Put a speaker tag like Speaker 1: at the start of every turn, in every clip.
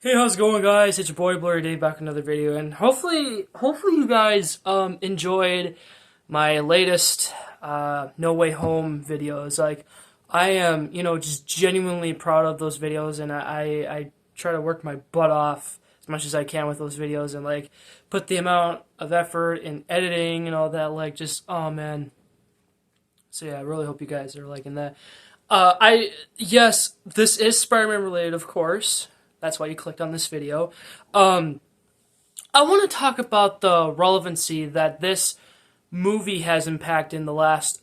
Speaker 1: Hey, how's it going, guys? It's your boy Blu-rayDave back with another video, and hopefully you guys enjoyed my latest No Way Home videos. Like, I am, just genuinely proud of those videos, and I try to work my butt off as much as I can with those videos, and like put the amount of effort in editing and all that. Like, just oh man. So yeah, I really hope you guys are liking that. Yes, this is Spider-Man related, of course. That's why you clicked on this video. I want to talk about the relevancy that this movie has impacted in the last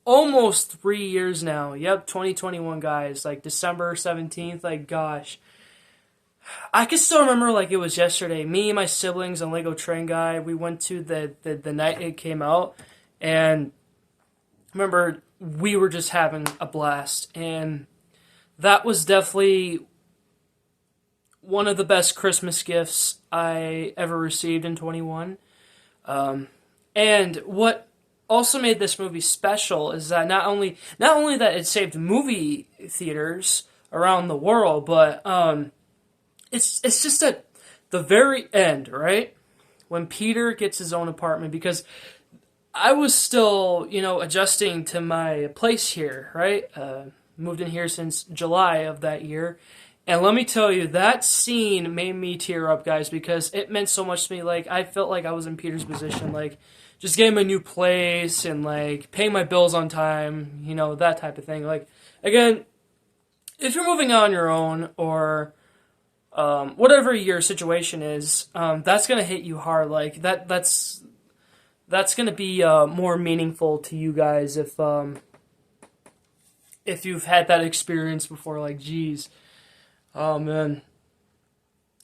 Speaker 1: almost 3 years now. Yep, 2021, guys. Like December 17th. Like, gosh. I can still remember like it was yesterday. Me and my siblings and Lego Train Guy, we went to the night it came out. And remember, we were just having a blast. And that was definitely one of the best Christmas gifts I ever received in 21. And what also made this movie special is that not only that it saved movie theaters around the world, but it's just at the very end, right? When Peter gets his own apartment, because I was still, adjusting to my place here, right? Moved in here since July of that year. And let me tell you, that scene made me tear up, guys, because it meant so much to me. Like, I felt like I was in Peter's position, like, just getting my new place and, like, paying my bills on time, that type of thing. Like, again, if you're moving on your own or whatever your situation is, that's going to hit you hard. Like, that's going to be more meaningful to you guys if you've had that experience before. Like, geez. Oh man.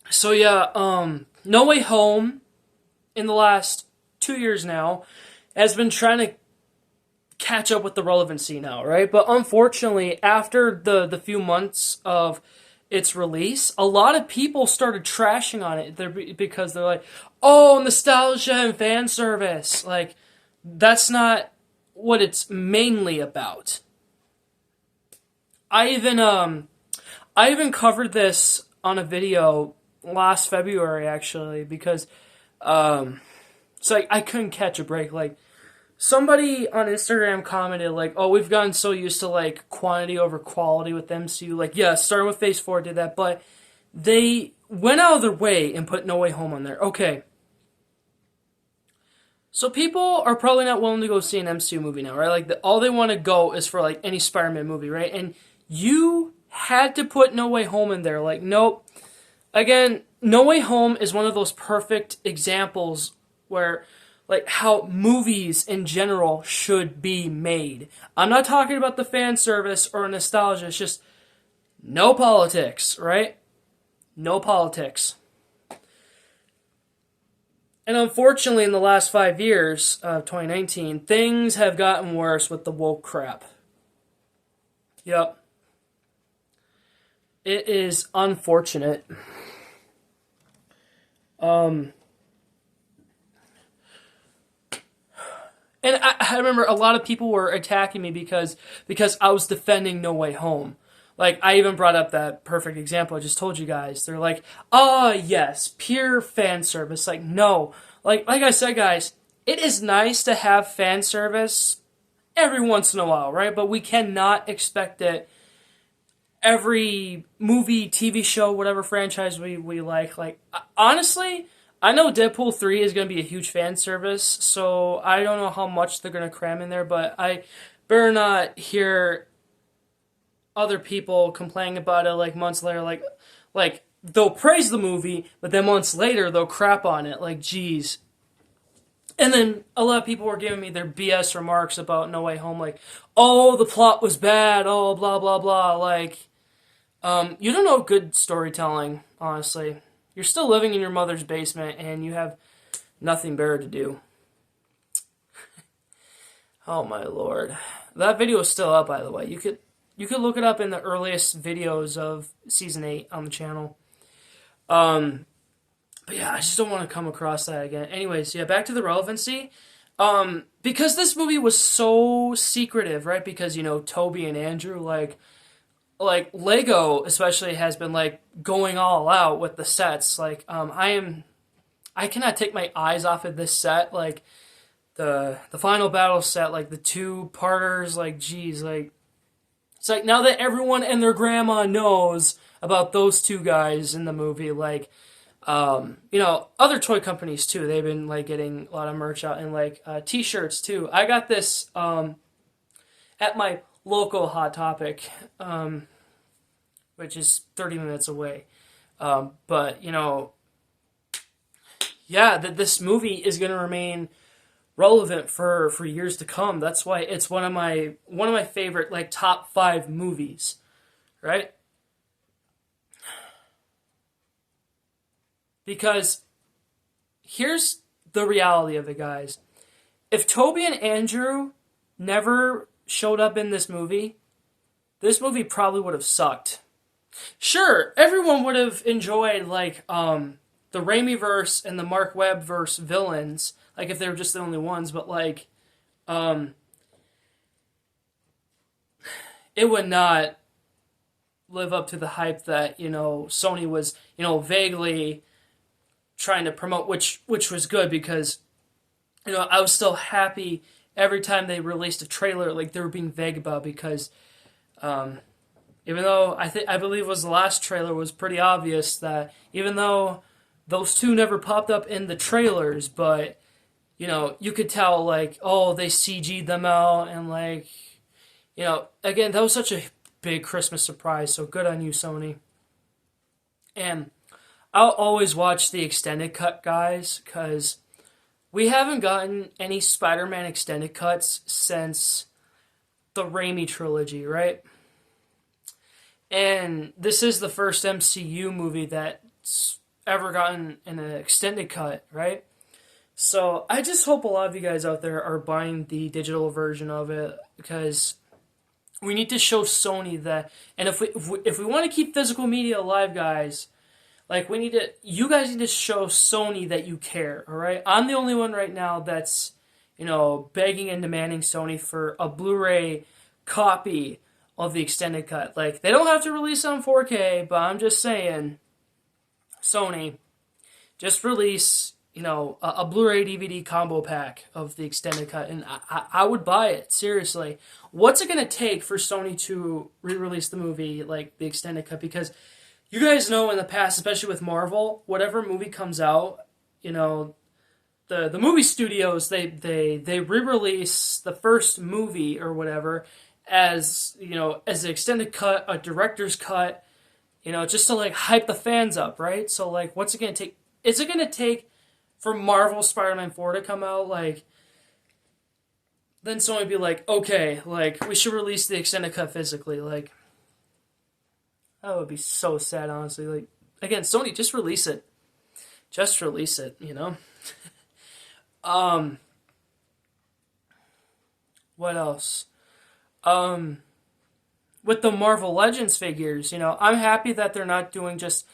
Speaker 1: So yeah, No Way Home in the last 2 years now has been trying to catch up with the relevancy now, right? But unfortunately, after the few months of its release, a lot of people started trashing on it because they're like, "Oh, nostalgia and fan service." Like, that's not what it's mainly about. I even covered this on a video last February, actually, because it's like I couldn't catch a break. Like, somebody on Instagram commented, like, "Oh, we've gotten so used to, like, quantity over quality with MCU." Like, yeah, starting with Phase 4 did that, but they went out of their way and put No Way Home on there. Okay. So people are probably not willing to go see an MCU movie now, right? Like, all they want to go is for, like, any Spider-Man movie, right? And you had to put No Way Home in there. Like, nope. Again, No Way Home is one of those perfect examples where, like, how movies in general should be made. I'm not talking about the fan service or nostalgia. It's just no politics, right? No politics. And unfortunately, in the last 5 years of 2019, things have gotten worse with the woke crap. Yep. It is unfortunate. And I remember a lot of people were attacking me because I was defending No Way Home. Like, I even brought up that perfect example I just told you guys. They're like, "Oh, yes, pure fan service." Like, no. Like I said, guys, it is nice to have fan service every once in a while, right? But we cannot expect it every movie, TV show, whatever franchise we like. Like, honestly, I know Deadpool 3 is going to be a huge fan service, so I don't know how much they're going to cram in there, but I better not hear other people complaining about it like months later. Like they'll praise the movie, but then months later they'll crap on it. Like, geez. And then a lot of people were giving me their BS remarks about No Way Home, like, "Oh, the plot was bad, oh, blah, blah, blah." Like, you don't know good storytelling, honestly. You're still living in your mother's basement, and you have nothing better to do. Oh, my lord. That video is still up, by the way. You could look it up in the earliest videos of Season 8 on the channel. But yeah, I just don't want to come across that again. Anyways, yeah, back to the relevancy. Because this movie was so secretive, right? Because, Toby and Andrew, like, like Lego especially has been like going all out with the sets. Like I cannot take my eyes off of this set. Like the final battle set, like the two parters, like geez, like it's like now that everyone and their grandma knows about those two guys in the movie, like other toy companies too, they've been like getting a lot of merch out and like t-shirts too. I got this at my local Hot Topic, which is 30 minutes away. But yeah, that this movie is going to remain relevant for years to come. That's why it's one of my favorite like top 5 movies, right? Because here's the reality of it, guys. If Toby and Andrew never showed up in this movie probably would have sucked. Sure, everyone would have enjoyed like the Raimi verse and the Mark Webb verse villains, like if they were just the only ones, but like it would not live up to the hype that, Sony was, vaguely trying to promote, which was good because, I was still happy every time they released a trailer, like they were being vague about, because even though I believe it was the last trailer was pretty obvious that even though those two never popped up in the trailers, but you could tell like, oh, they CG'd them out, and like, again, that was such a big Christmas surprise, so good on you, Sony. And I'll always watch the extended cut, guys, because we haven't gotten any Spider-Man extended cuts since the Raimi trilogy, right? And this is the first MCU movie that's ever gotten an extended cut, right? So I just hope a lot of you guys out there are buying the digital version of it, because we need to show Sony that, and if we want to keep physical media alive, guys, like you guys need to show Sony that you care, all right? I'm the only one right now that's, begging and demanding Sony for a Blu-ray copy of the extended cut. Like, they don't have to release it on 4K, but I'm just saying, Sony, just release, a Blu-ray DVD combo pack of the extended cut, and I would buy it, seriously. What's it going to take for Sony to re-release the movie, like, the extended cut? Because you guys know in the past, especially with Marvel, whatever movie comes out, the movie studios, they re-release the first movie or whatever as an extended cut, a director's cut, just to like hype the fans up, right? So like, what's it gonna take? Is it gonna take for Marvel Spider-Man 4 to come out? Like, then Sony would be like, okay, like we should release the extended cut physically. Like, that would be so sad, honestly. Like, again, Sony, just release it. Just release it, What else? With the Marvel Legends figures, I'm happy that they're not doing just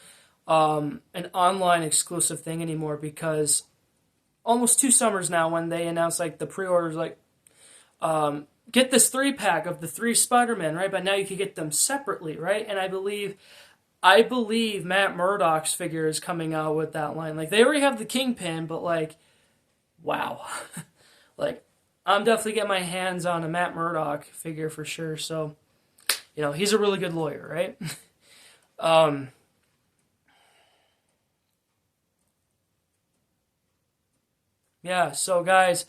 Speaker 1: an online exclusive thing anymore, because almost 2 summers now when they announced like the pre-orders, like get this 3-pack of the 3 Spider-Man, right? But now you can get them separately, right? And I believe Matt Murdock's figure is coming out with that line. Like, they already have the Kingpin, but like, wow. Like, I'm definitely getting my hands on a Matt Murdock figure for sure. So, he's a really good lawyer, right? Yeah, so guys,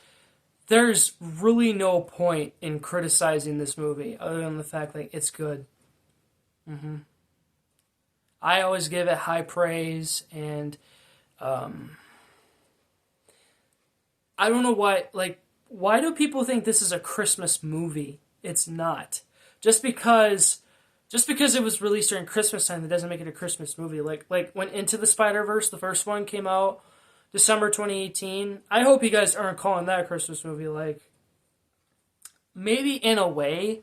Speaker 1: there's really no point in criticizing this movie other than the fact that it's good. I always give it high praise, and I don't know why, like, why do people think this is a Christmas movie? It's not. Just because it was released during Christmas time, that doesn't make it a Christmas movie. Like when Into the Spider-Verse, the first one, came out December 2018. I hope you guys aren't calling that a Christmas movie. Like, maybe in a way,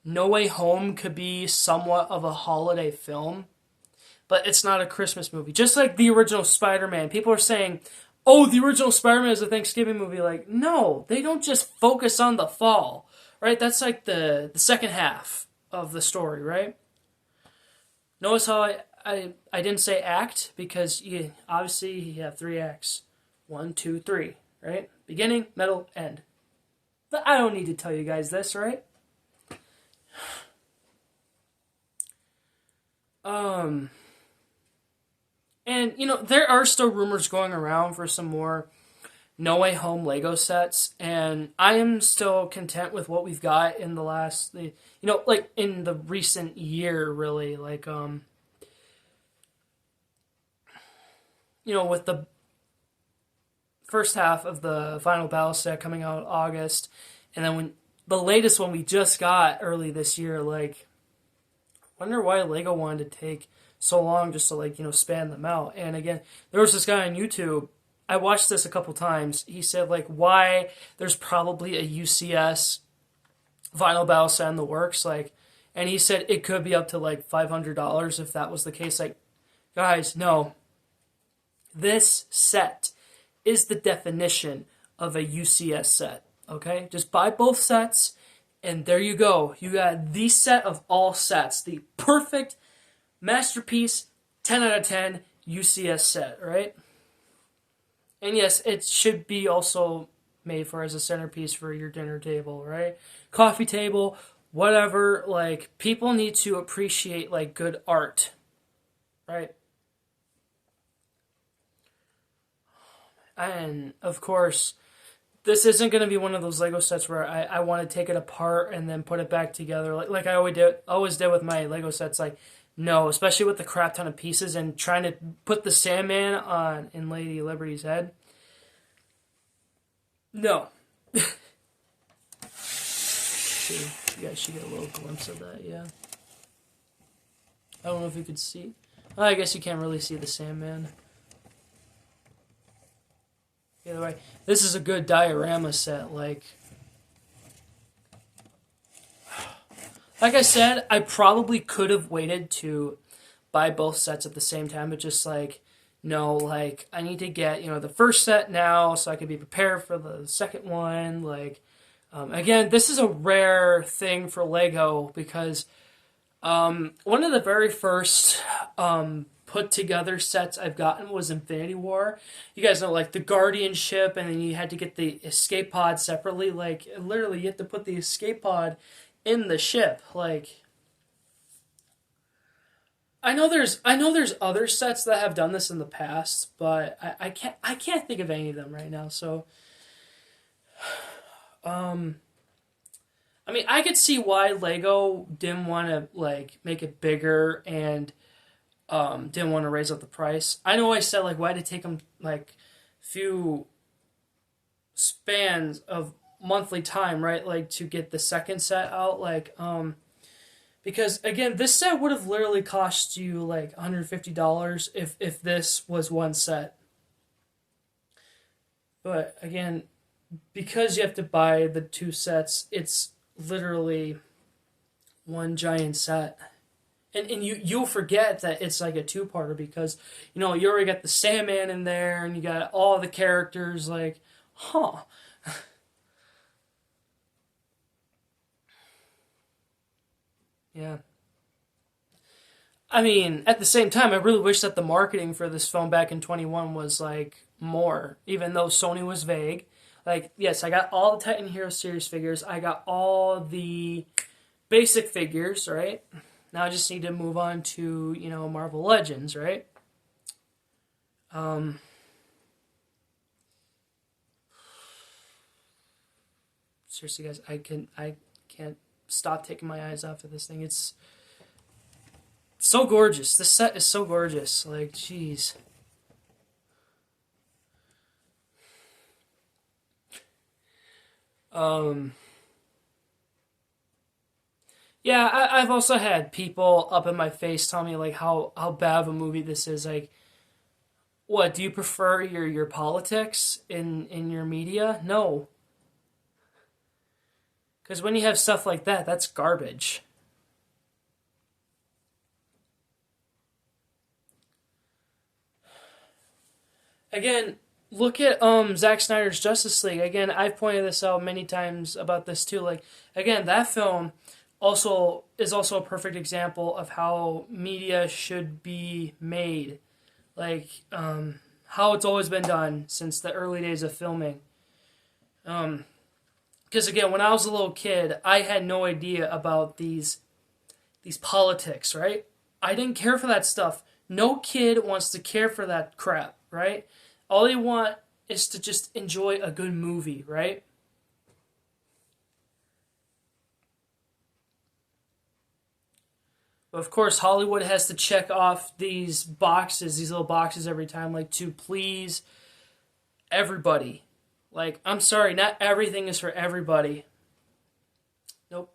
Speaker 1: No Way Home could be somewhat of a holiday film, but it's not a Christmas movie. Just like the original Spider-Man. People are saying, oh, the original Spider-Man is a Thanksgiving movie. Like, no, they don't just focus on the fall, right? That's like the second half of the story, right? Notice how I didn't say act, because obviously you have 3 acts. 1, 2, 3, right? Beginning, middle, end. But I don't need to tell you guys this, right? And there are still rumors going around for some more No Way Home Lego sets, and I am still content with what we've got in the last, like in the recent year, really. Like, with the first half of the final battle set coming out in August, and then when the latest one we just got early this year, like, wonder why Lego wanted to take so long just to, like, span them out. And again, there was this guy on YouTube, I watched this a couple times. He said, like, why there's probably a UCS Final Battle set in the works, like, and he said it could be up to like $500 if that was the case. Like, guys, no. This set is the definition of a UCS set. Okay, just buy both sets, and there you go. You got the set of all sets, the perfect masterpiece, 10 out of 10 UCS set, right? And yes, it should be also made for as a centerpiece for your dinner table, right? Coffee table, whatever. Like, people need to appreciate, like, good art, right? And of course, this isn't going to be one of those Lego sets where I want to take it apart and then put it back together like I always did with my Lego sets. Like, no, especially with the crap ton of pieces and trying to put the Sandman on in Lady Liberty's head. No. You guys should get a little glimpse of that, yeah. I don't know if you could see. Oh, I guess you can't really see the Sandman. Either way, this is a good diorama set. Like I said, I probably could have waited to buy both sets at the same time, but just like, no, like, I need to get, the first set now so I can be prepared for the second one. Like, again, this is a rare thing for Lego because one of the very first put together sets I've gotten was Infinity War. You guys know, like, the Guardian ship, and then you had to get the escape pod separately. Like, literally, you have to put the escape pod in the ship. Like, I know there's other sets that have done this in the past, but I can't think of any of them right now. So, I mean, I could see why Lego didn't want to, like, make it bigger and didn't want to raise up the price. I know I said, like, why did it take them, like, few spans of monthly time, right, like, to get the second set out, like, because, again, this set would have literally cost you, like, $150 if this was one set. But, again, because you have to buy the two sets, it's literally one giant set. And you'll forget that it's like a two-parter because, you already got the Sandman in there and you got all the characters, like, huh. Yeah. I mean, at the same time, I really wish that the marketing for this film back in 21 was, like, more, even though Sony was vague. Like, yes, I got all the Titan Hero series figures. I got all the basic figures, right? Now I just need to move on to, Marvel Legends, right? Seriously, guys, I can't stop taking my eyes off of this thing. It's so gorgeous. This set is so gorgeous. Like, jeez. Yeah, I've also had people up in my face tell me, like, how bad of a movie this is. Like, what, do you prefer your politics in your media? No. Because when you have stuff like that, that's garbage. Again, look at Zack Snyder's Justice League. Again, I've pointed this out many times about this too. Like, again, that film also a perfect example of how media should be made, like how it's always been done since the early days of filming. Because again, when I was a little kid, I had no idea about these politics, right? I didn't care for that stuff. No kid wants to care for that crap, right? All they want is to just enjoy a good movie, right? But of course, Hollywood has to check off these boxes, these little boxes every time, like to please everybody. Like, I'm sorry, not everything is for everybody. Nope.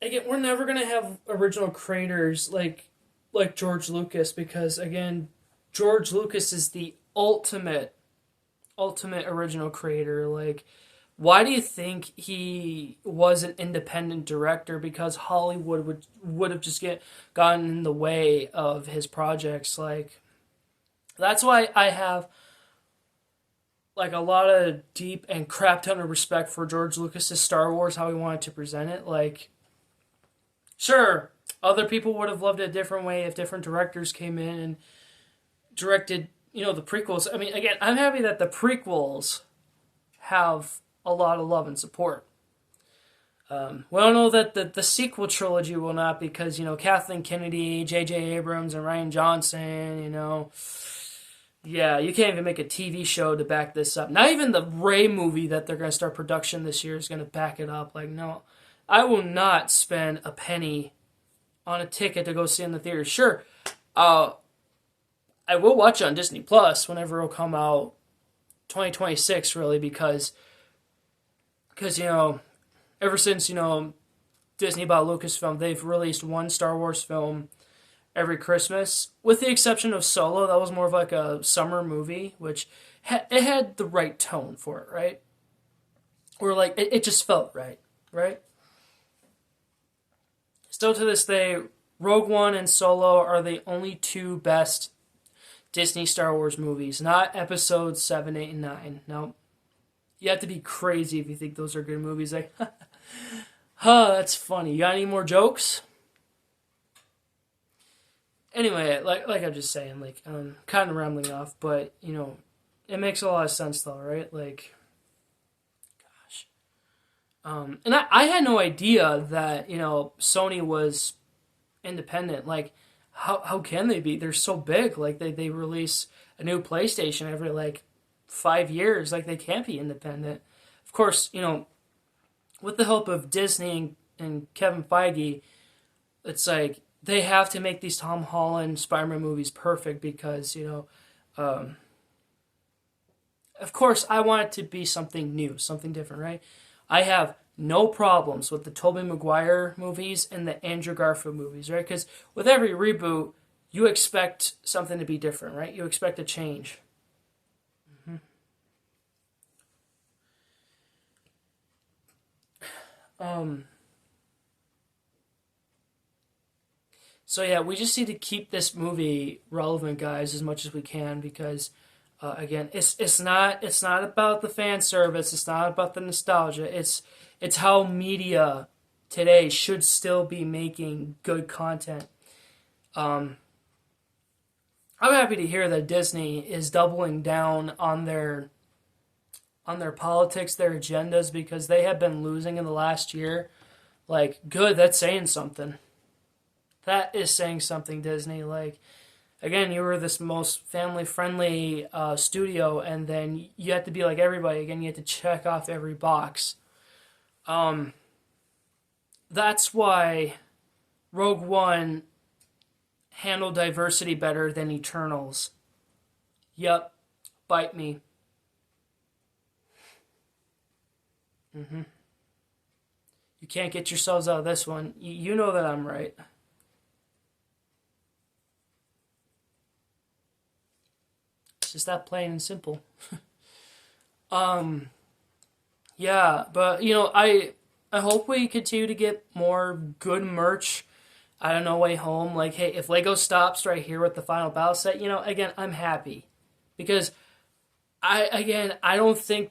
Speaker 1: Again, we're never gonna have original creators like George Lucas because again, George Lucas is the ultimate original creator. Like, why do you think he was an independent director? Because Hollywood would have just gotten in the way of his projects. Like, that's why I have like a lot of deep and crap ton of respect for George Lucas's Star Wars, how he wanted to present it. Like, sure, other people would have loved it a different way if different directors came in and directed, the prequels. I mean, again, I'm happy that the prequels have a lot of love and support. We all know that the sequel trilogy will not because, Kathleen Kennedy, J.J. Abrams, and Ryan Johnson, yeah, you can't even make a TV show to back this up. Not even the Rey movie that they're going to start production this year is going to back it up. Like, no, I will not spend a penny on a ticket to go see in the theater. Sure, I will watch it on Disney Plus whenever it'll come out, 2026 really, because ever since Disney bought Lucasfilm, they've released one Star Wars film every Christmas, with the exception of Solo. That was more of like a summer movie, which it had the right tone for it, right? Or like it just felt right, right? Still to this day, Rogue One and Solo are the only two best Disney Star Wars movies, not episodes 7, 8, and 9. No. You have to be crazy if you think those are good movies. Like, that's funny. You got any more jokes? Anyway, like I'm just saying, like, I'm kind of rambling off, but, it makes a lot of sense, though, right? Like, gosh. And I had no idea that, Sony was independent. Like, how can they be? They're so big. Like, they release a new PlayStation every, like, 5 years. Like, they can't be independent. Of course, with the help of Disney and Kevin Feige, it's like they have to make these Tom Holland Spider-Man movies perfect because, of course, I want it to be something new, something different, right? I have no problems with the Tobey Maguire movies and the Andrew Garfield movies, right? Because with every reboot, you expect something to be different, right? You expect a change. So yeah, we just need to keep this movie relevant, guys, as much as we can because, again, it's not about the fan service. It's not about the nostalgia. It's how media today should still be making good content. I'm happy to hear that Disney is doubling down on their politics, their agendas, because they have been losing in the last year. Like, good, that's saying something. That is saying something, Disney. Like, again, you were this most family-friendly studio, and then you have to be like everybody. Again, you have to check off every box. That's why Rogue One handled diversity better than Eternals. Yep, bite me. You can't get yourselves out of this one. You know that I'm right. It's just that plain and simple. Yeah, but I hope we continue to get more good merch out of No Way Home. Like, hey, if Lego stops right here with the final battle set, again, I'm happy because I don't think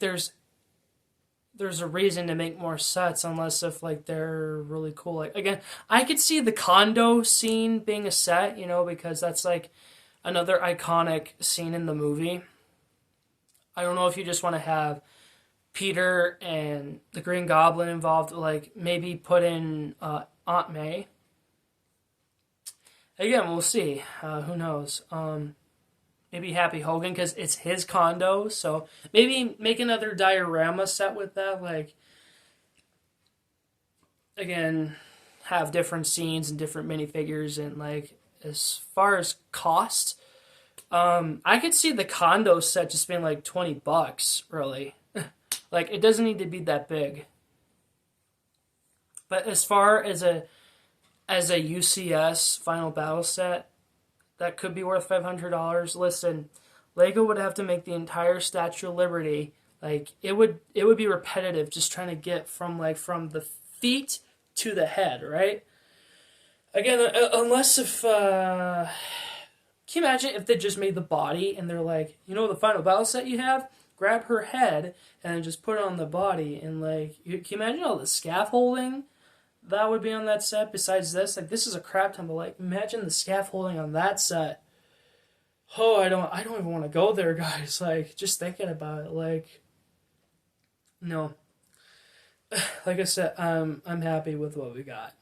Speaker 1: there's a reason to make more sets unless if like they're really cool. Like again, I could see the condo scene being a set, because that's like another iconic scene in the movie. I don't know if you just want to have Peter and the Green Goblin involved, like maybe put in Aunt May. Again, we'll see. Who knows? Maybe Happy Hogan because it's his condo. So maybe make another diorama set with that. Like, again, have different scenes and different minifigures. And, like, as far as cost, I could see the condo set just being like $20, really. Like, it doesn't need to be that big. But as far as a UCS Final Battle set, that could be worth $500. Listen, Lego would have to make the entire Statue of Liberty. Like it would be repetitive, just trying to get from the feet to the head, right? Again, unless if can you imagine if they just made the body and they're like, the Final Battle set you have, grab her head and then just put it on the body and can you imagine all the scaffolding that would be on that set besides this? Like, this is a crap ton, but like, imagine the scaffolding on that set. Oh, I don't even want to go there, guys. Like, just thinking about it, like, no. Like I said, I'm happy with what we got.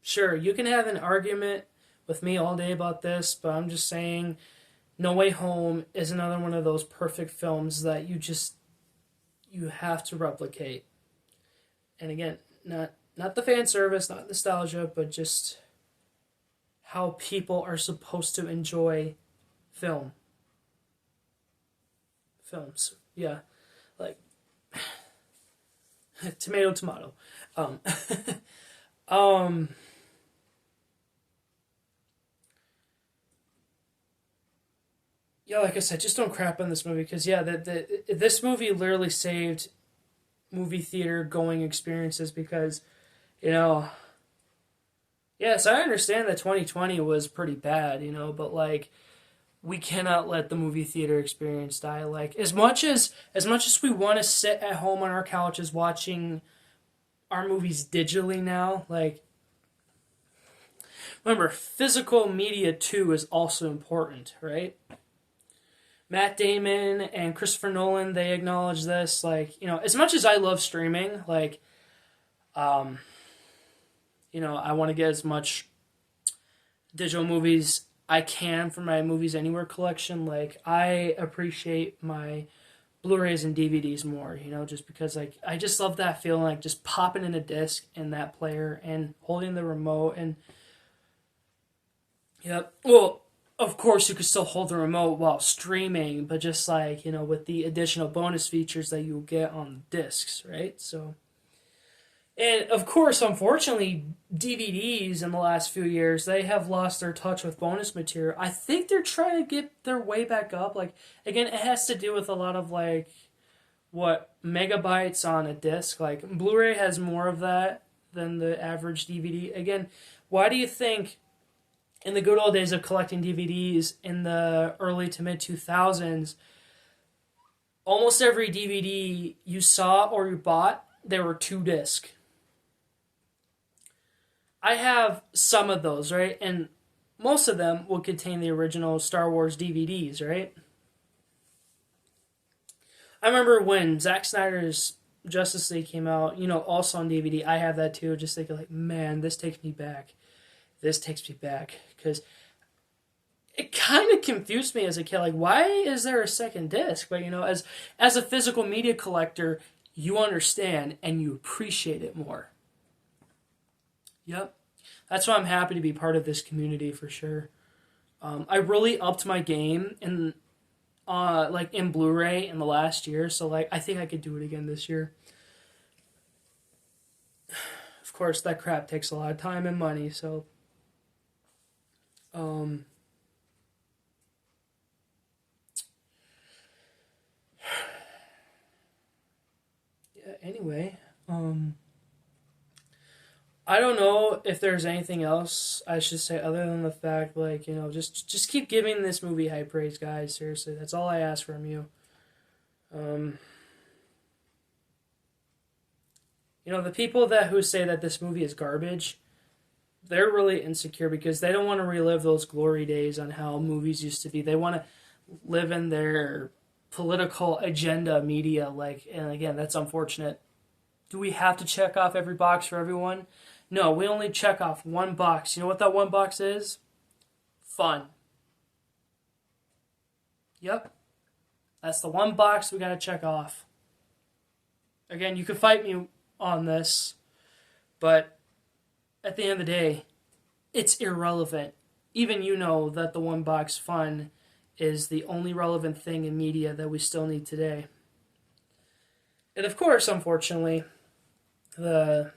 Speaker 1: Sure, you can have an argument with me all day about this, but I'm just saying No Way Home is another one of those perfect films that you have to replicate. And again, not the fan service, not nostalgia, but just how people are supposed to enjoy films. Yeah. Like tomato. Um um Yeah, like I said, just don't crap on this movie because this movie literally saved movie theater going experiences because, you know, yes, I understand that 2020 was pretty bad, but like we cannot let the movie theater experience die. Like as much as we want to sit at home on our couches watching our movies digitally now, like remember physical media too is also important, right? Matt Damon and Christopher Nolan, they acknowledge this. Like, as much as I love streaming, like, I want to get as much digital movies I can for my Movies Anywhere collection. Like, I appreciate my Blu-rays and DVDs more, just because, like, I just love that feeling, like, just popping in a disc in that player and holding the remote and, yep. Well, of course, you could still hold the remote while streaming, but just like, with the additional bonus features that you'll get on discs, right? So, and of course, unfortunately, DVDs in the last few years, they have lost their touch with bonus material. I think they're trying to get their way back up. Like, again, it has to do with a lot of, like, what, megabytes on a disc. Like, Blu-ray has more of that than the average DVD. Again, why do you think in the good old days of collecting DVDs in the early to mid 2000s, almost every DVD you saw or you bought, there were 2 discs. I have some of those, right? And most of them will contain the original Star Wars DVDs, right? I remember when Zack Snyder's Justice League came out, also on DVD. I have that too, just thinking like, man, this takes me back. Because it kind of confused me as a kid. Like, why is there a second disc? But as a physical media collector, you understand and you appreciate it more. Yep, that's why I'm happy to be part of this community for sure. I really upped my game in in Blu-ray in the last year, so like I think I could do it again this year. Of course, that crap takes a lot of time and money, so. Yeah, anyway, I don't know if there's anything else I should say other than the fact, like, just keep giving this movie high praise, guys. Seriously, that's all I ask from you. Um, the people who say that this movie is garbage, they're really insecure because they don't want to relive those glory days on how movies used to be. They want to live in their political agenda media, and again, that's unfortunate. Do we have to check off every box for everyone? No, we only check off one box. You know what that one box is? Fun. Yep. That's the one box we gotta check off. Again, you can fight me on this, but at the end of the day, it's irrelevant. Even you know that the one box fun is the only relevant thing in media that we still need today. And of course, unfortunately, the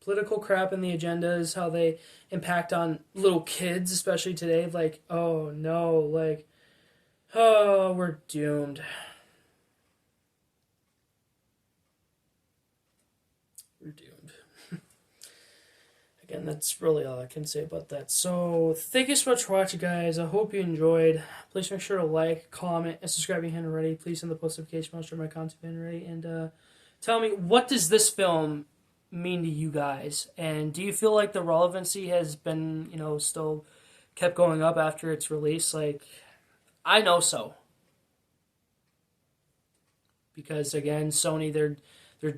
Speaker 1: political crap in the agendas, how they impact on little kids, especially today, like, oh no, like, oh, we're doomed. We're doomed. Again, that's really all I can say about that. So, thank you so much for watching, guys. I hope you enjoyed. Please make sure to like, comment, and subscribe if you haven't already. Please send the post notification bell to my content if you haven't already. And tell me, what does this film mean to you guys? And do you feel like the relevancy has been, still kept going up after its release? Like, I know so. Because, again, Sony, they're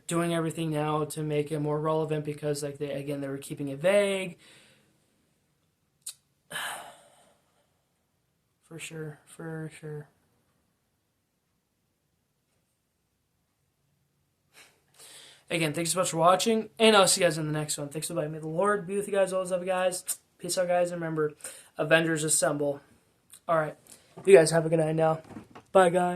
Speaker 1: doing everything now to make it more relevant because, like, they were keeping it vague. For sure. Again, thanks so much for watching, and I'll see you guys in the next one. Thanks for watching. May the Lord be with you guys. Always love you guys. Peace out, guys. And remember, Avengers assemble. All right. You guys have a good night now. Bye, guys.